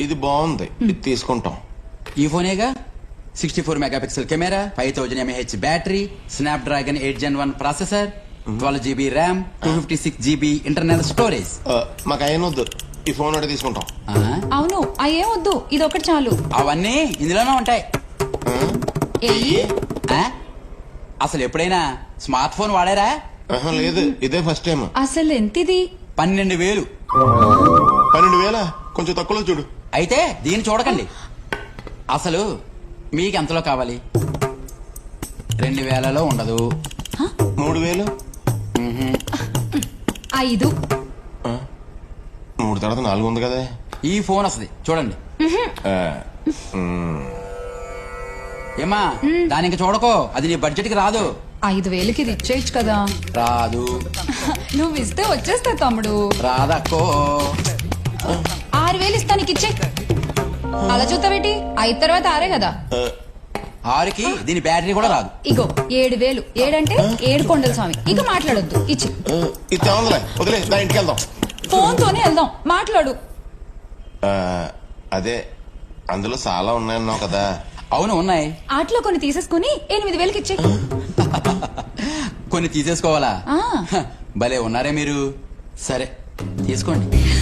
ఇది బాగుంది, ఇది తీసుకుంటాం. ఈ ఫోనేగా 64 megapixel camera, 5000 mAh battery, snap dragon 8 Gen 1 processor, 12 GB RAM, 256 GB internal storage. మాకు అయినొద్దు, ఈ ఫోన్ ఒకటి తీసుకుంటాం. అవును అయ్యే వద్దు, ఇది ఒకటి చాలు. అవన్నీ ఇందులోనే ఉంటాయి. ఏయ్, ఆ? అసలు ఎప్పుడైనా స్మార్ట్ ఫోన్ వాడారా? లేదు, ఇదే ఫస్ట్ టైం. అసలు ఎంత ఇది? 12,000. 12,000 కొంచెం తక్కువలో చూడు. అయితే దీన్ని చూడకండి. అసలు మీకు ఎంతలో కావాలి? 2,000లో ఉండదు. 3,000. 5. 3 తర్వాత 4 ఉంది కదా. ఈ ఫోన్ వస్తుంది చూడండి. ఏమా దాని ఇంకా చూడకో, అది నీ బడ్జెట్ కి రాదు. 5,000కి ఇది ఇచ్చేయచ్చు కదా. రాదు. నువ్వు ఇస్తే వచ్చేస్తా తమ్ముడు. రాదక్కో. 6,000 ఇస్తా, నీకు ఇచ్చే. అలా చూస్తావేటి? 5 తర్వాత 6 కదా. 6కి దీని బ్యాటరీ కూడా రాదు. ఇగో 7,000. 7 అంటే 7 కొండల స్వామి. ఇక మాట్లాడొద్దు, ఇచ్చి. ఇది తేవందిలే, వదిలే, నా ఇంటికి వెళ్దాం. ఫోన్ తోనే వెళ్దాం, మాట్లాడు. అదే అందులో చాలా ఉన్నాయన్నావు కదా. అవును ఉన్నాయి. ఆటలో కొన్ని తీసేసుకుని 8,000కి ఇచ్చే. కొన్ని తీసేసుకోవాలా? భలే ఉన్నారే మీరు. సరే తీసుకోండి.